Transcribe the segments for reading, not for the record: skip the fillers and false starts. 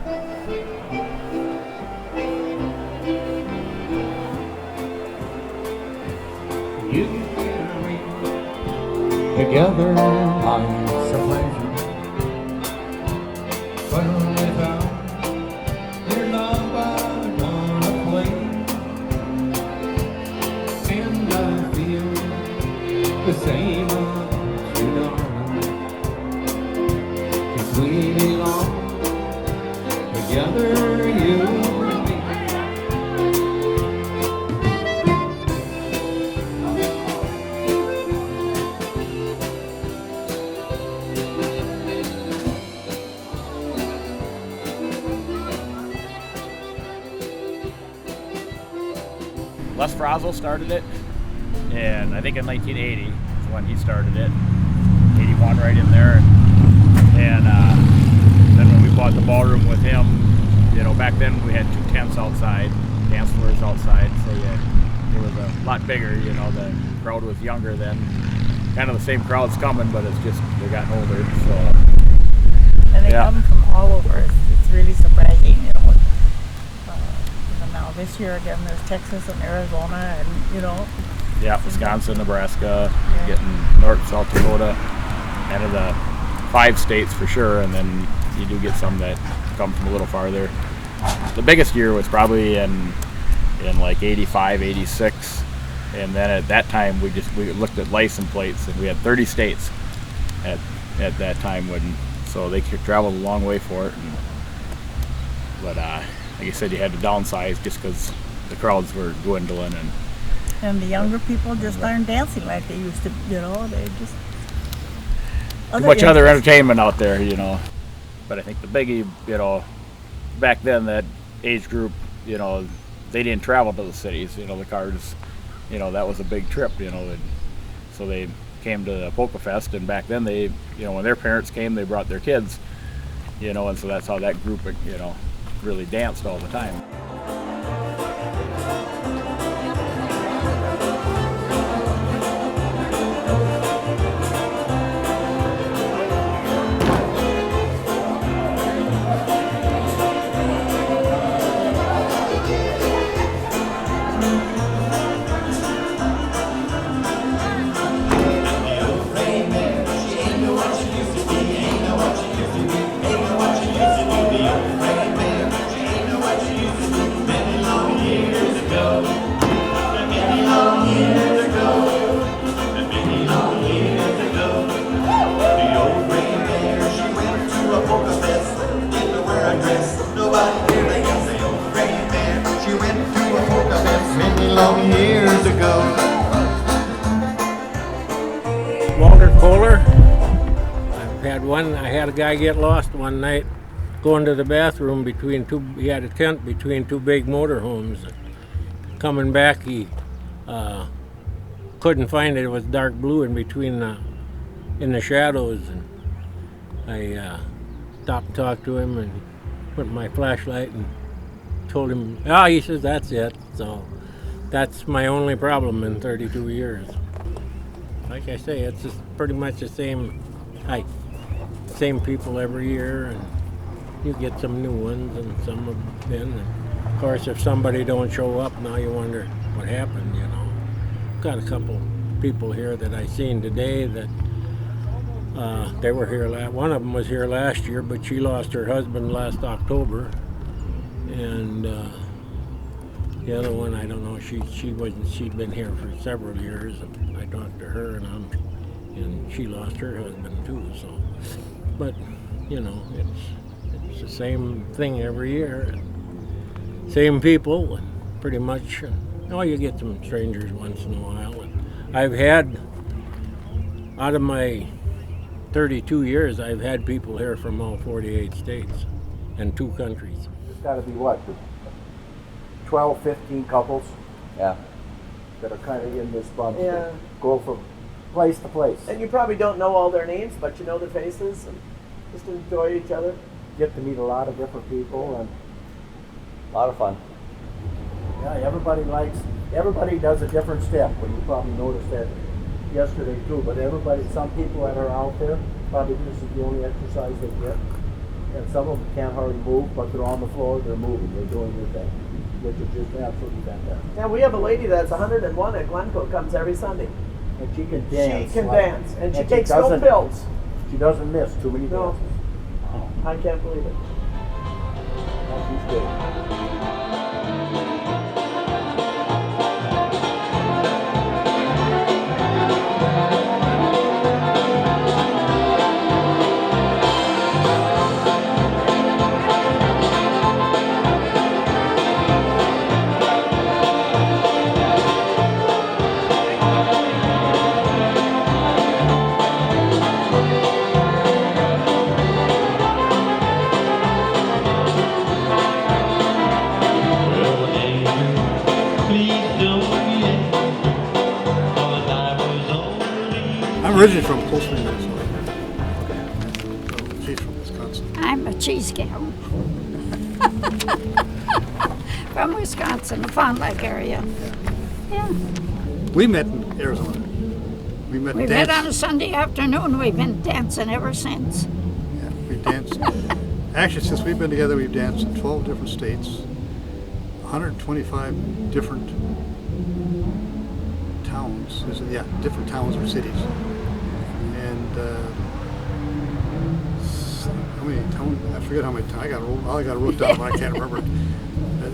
You and me together life's a pleasure, but without your love I wanna play, and I feel the same about you, darling, 'cause we belong together, you and me. Les Frazel started it, and I think in 1980 is when he started it. 81 right in there, and then when we bought the ballroom with him, you know, back then we had 2 tents outside, dance floors outside, so yeah, it was a lot bigger. You know, the crowd was younger then, kind of the same crowd's coming, but it's just they're gotten older. So and they come from all over. It's really surprising, you know. Now this year again, there's Texas and Arizona, and you know. Yeah, Wisconsin, Nebraska, getting North, South Dakota, and of the 5 states for sure, and then you do get some that come from a little farther. The biggest year was probably in like 85, 86, and then at that time we looked at license plates, and we had 30 states at that time, so they traveled a long way for it. But like I said, you had to downsize just because the crowds were dwindling, and the younger people just aren't dancing like they used to. You know, they just too much other entertainment out there. You know, but I think the biggie, you know, back then that age group, you know, they didn't travel to the cities. You know, the cars, you know, that was a big trip. You know, and so they came to the Polka Fest, and back then they, you know, when their parents came, they brought their kids. You know, and so that's how that group, you know, really danced all the time. Kohler. I had a guy get lost one night going to the bathroom he had a tent between 2 big motorhomes. Coming back, he couldn't find it. It was dark blue in between in the shadows, and I stopped and talked to him and put my flashlight and told him, he says, that's it. So that's my only problem in 32 years. Like I say, it's just pretty much the same people every year, and you get some new ones, and some have been. And of course, if somebody don't show up, now you wonder what happened, you know. Got a couple people here that I seen today that they were here. One of them was here last year, but she lost her husband last October, and the other one, I don't know. She'd been here for several years, and I talked to her, and she lost her husband too. So, but you know, it's the same thing every year, same people, and pretty much. You get some strangers once in a while. And I've had, out of my 32 years, I've had people here from all 48 states and 2 countries. It's got to be what? 12, 15 couples, that are kind of in this bunch that go from place to place. And you probably don't know all their names, but you know their faces and just enjoy each other. Get to meet a lot of different people, and a lot of fun. Yeah, everybody does a different step. Well, you probably noticed that yesterday too, but some people that are out there, probably this is the only exercise they get. And some of them can't hardly move, but they're on the floor, they're moving, they're doing their thing, which is just absolutely fantastic. Yeah, we have a lady that's 101 at Glencoe, comes every Sunday. And she can dance. She can dance, and she takes no pills. She doesn't miss too many No. dances. I can't believe it. She's good. I'm originally from Olsen, Minnesota. So she's from Wisconsin. I'm a cheese gal. From Wisconsin, the Fond du Lac area. Yeah. We met in Arizona. We met We met on a Sunday afternoon. We've been dancing ever since. Yeah, we danced. Actually, since we've been together, we've danced in 12 different states, 125 different towns. Different towns or cities. And how many towns? I forget how many towns. I got it wrote down, but I can't remember.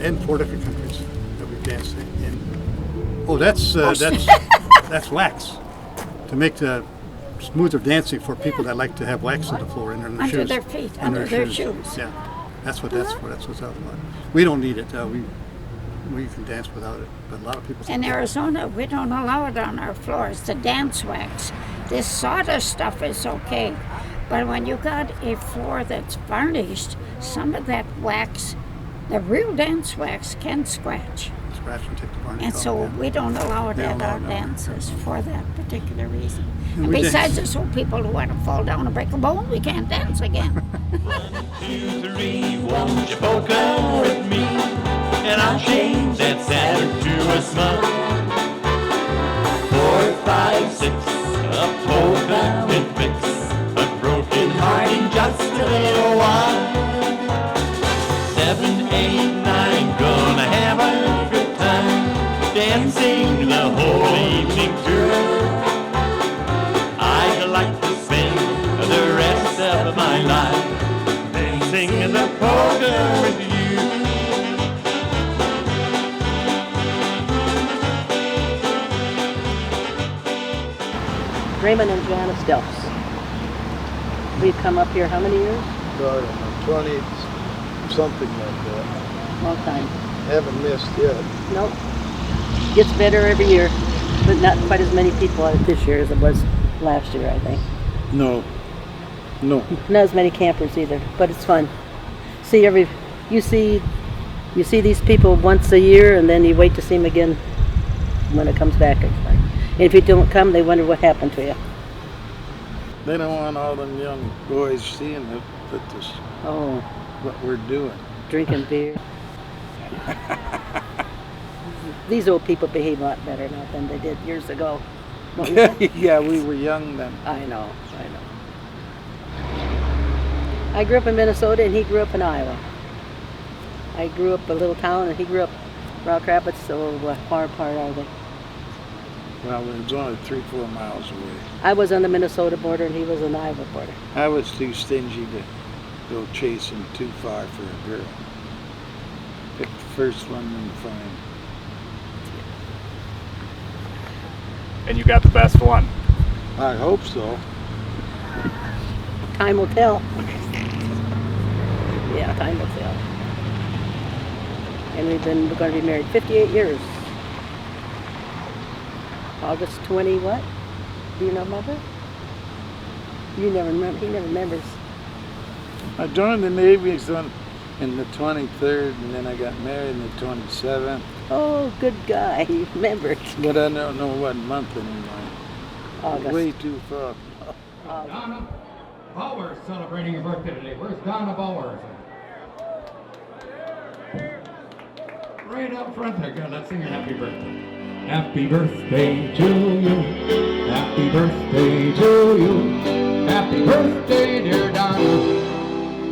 And 4 different countries that we've danced in. Oh, that's wax to make the smoother dancing for people that like to have wax on the floor and in their Under shoes. their feet, In under their shoes. Yeah, that's what that's all about. We don't need it. We can dance without it, but a lot of people. In Arizona, we don't allow it on our floors, the dance wax. This sawdust stuff is okay, but when you got a floor that's varnished, some of that wax, the real dance wax, can scratch. Scratch and take the varnish And off, so yeah. we don't allow it at No, our no. dances for that particular reason. And And we besides, dance. there's some people who want to fall down and break a bone, we can't dance again. 1, 2, 3, won't you polka with me? And I'll change that Saturn to a smile. 4, 5, 6, a polka can fix a broken heart in just a little while. 7, 8, 9, gonna have a good time, dancing the whole evening through. I'd like to spend the rest of my life dancing the polka with you. Raymond and Janice Delfs. We've come up here how many years? 20, something like that. Long time. Haven't missed yet. Nope. Gets better every year, but not quite as many people out this year as it was last year, I think. No. Not as many campers either, but it's fun. You see these people once a year, and then you wait to see them again when it comes back. And if you don't come, they wonder what happened to you. They don't want all them young boys seeing what we're doing. Drinking beer. These old people behave a lot better now than they did years ago. Don't you think? Yeah, we were young then. I know. I grew up in Minnesota and he grew up in Iowa. I grew up a little town and he grew up Rock Rapids, so how far apart are they? Well, it was only 3-4 miles away. I was on the Minnesota border and he was on the Iowa border. I was too stingy to go chasing too far for a girl. Pick the first one and find. And you got the best one. I hope so. Time will tell. Yeah, time will tell. And we're going to be married 58 years. August 20 what? Do you remember? You never remember. He never remembers. I joined the Navy in the 23rd, and then I got married in the 27th. Oh, good guy. You remembered. But I don't know what month anymore. August. Way too far. Donna Bowers celebrating your birthday today. Where's Donna Bowers? Right up front there. Good. Let's sing your happy birthday. Happy birthday to you. Happy birthday to you. Happy birthday, dear Donna.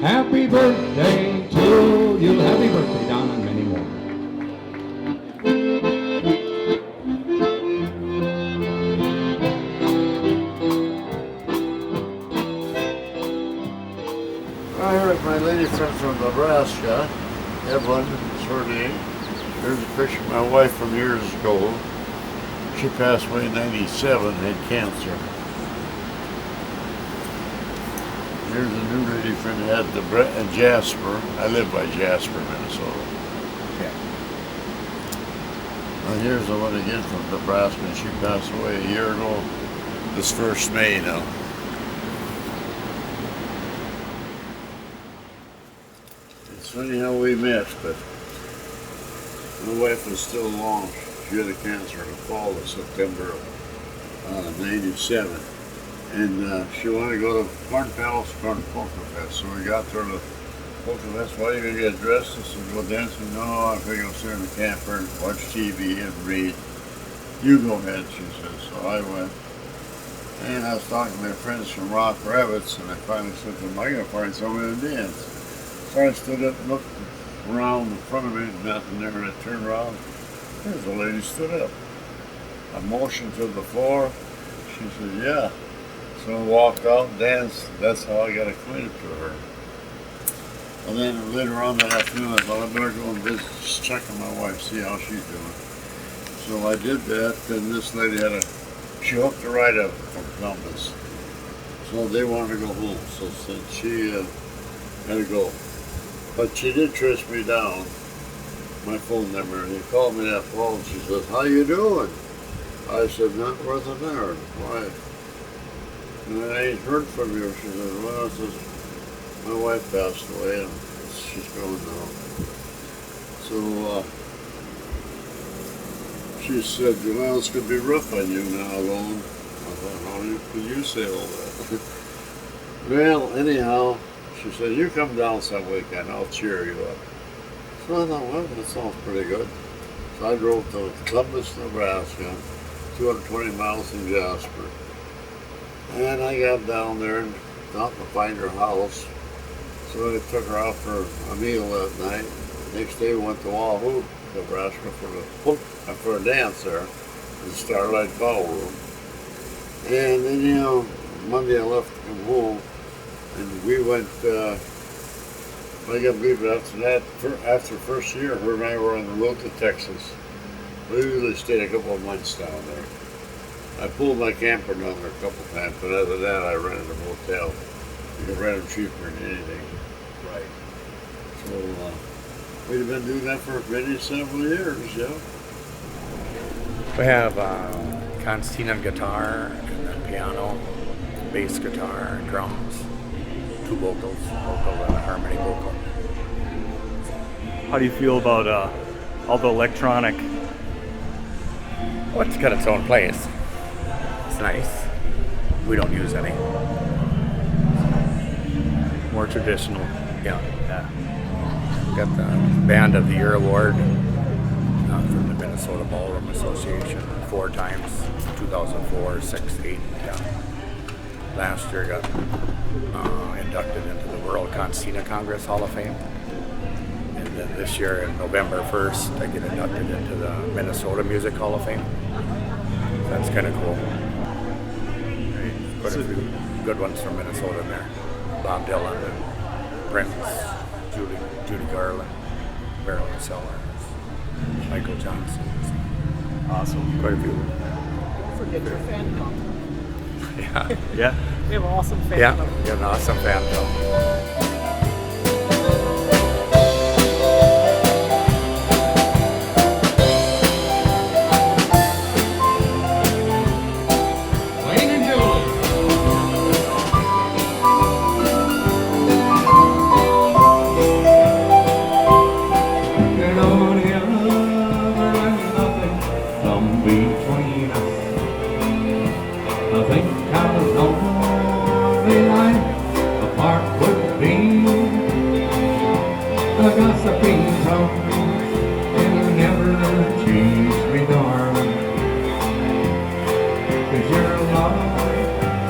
Happy birthday to you. Happy birthday, Don, and many more. I heard my lady friend from Nebraska, Evelyn is her name. There's a picture of my wife from years ago. She passed away in '97, had cancer. Here's a new lady friend that had Jasper. I live by Jasper, Minnesota. Yeah. Well, here's the one again from Nebraska, and she passed away a year ago. This first May now. It's funny how we met, but my wife was still along. She had a cancer in the fall of September of '97. And she wanted to go to Corn Palace for Polka Fest. So we got to the Polka Fest. Why are you going to get dressed? I said, go dancing. No, I'm going to go sit in the camper and watch TV and read. You go ahead, she said. So I went. And I was talking to my friends from Rock Rabbits, and I finally said to them, I got to find somebody to dance. So I stood up and looked around in front of me, nothing there, and I turned around. There's a lady stood up. I motioned to the floor. She said, yeah. So I walked out and danced. That's how I got acquainted to her. And then later on that afternoon, I thought I better go and visit, just check on my wife, see how she's doing. So I did that, and this lady she hooked a ride up from Columbus. So they wanted to go home, so said she had to go. But she did trace me down, my phone number, and he called me that fall, and she said, how you doing? I said, not worth a darn. Why? And I ain't heard from you. She said, well, it says, my wife passed away and she's gone now. So she said, well, it's going to be rough on you now alone. I thought, how could you say all that? Well, anyhow, she said, you come down some weekend, I'll cheer you up. So I thought, well, that sounds pretty good. So I drove to Columbus, Nebraska, 220 miles from Jasper. And I got down there and thought to find her house. So I took her out for a meal that night. Next day we went to Wahoo, Nebraska for a dance there, the Starlight Ballroom. And then, Monday I left to come home, and we went, I got believe after that, after the first year, her and I were on the road to Texas. We usually stayed a couple of months down there. I pulled my camper down there a couple of times, but other than that, I rented a motel. You can rent them cheaper than anything. Right. So we've been doing that for several years, yeah. We have concertina guitar, and then piano, bass guitar, drums, 2 vocals, vocal and a harmony vocal. How do you feel about all the electronic? Well, it's got its own place. It's nice. We don't use any. More traditional. Yeah. Got the Band of the Year award from the Minnesota Ballroom Association 4 times, 2004, 6, 8, 10. Last year got inducted into the World Concertina Congress Hall of Fame. And then this year, in November 1st, I get inducted into the Minnesota Music Hall of Fame. That's kind of cool. Quite a few good ones from Minnesota in there. Bob Dylan and Prince, Judy Garland, Merlin Athmann, Michael Johnson. Awesome. Quite a few. Don't forget your fan club. Yeah. Yeah. We have an awesome fan Yeah, club. you have an awesome fan club.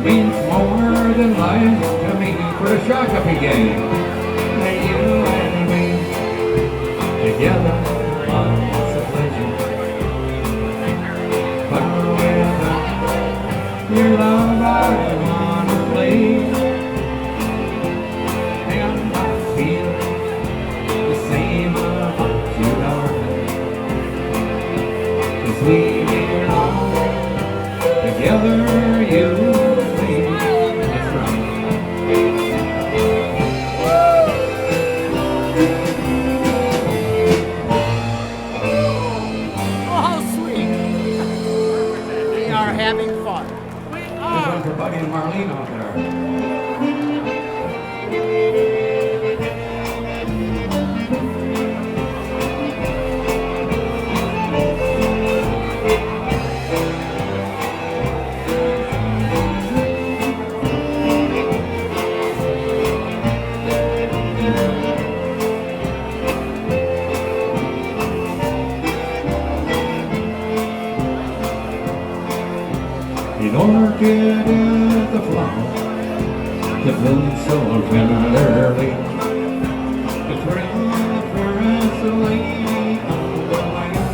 Means more than life to me for a shot up again. together was a pleasure. But without your love I wanna play, and I feel the same about you, darling, 'cause we belong together, you and me. That's right. Having fun. This one's for Buddy and Marlene out there. An orchid is a flower that blooms so tenderly. It's ring the fairest lady on the land.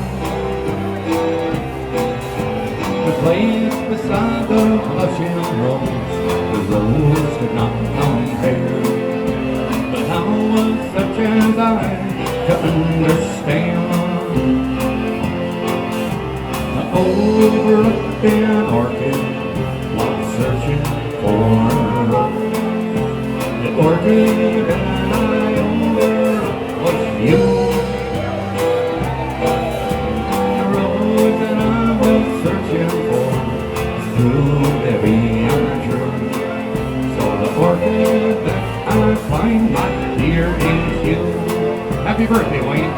The place beside the blushing rose, the rose could not compare. But how was such as I to understand? I overlooked an orchid while searching for the orchid, and I overlooked was you. The rose that I was searching for proved to be untrue. So the orchid that I find, my dear, is you. Happy birthday, Wayne.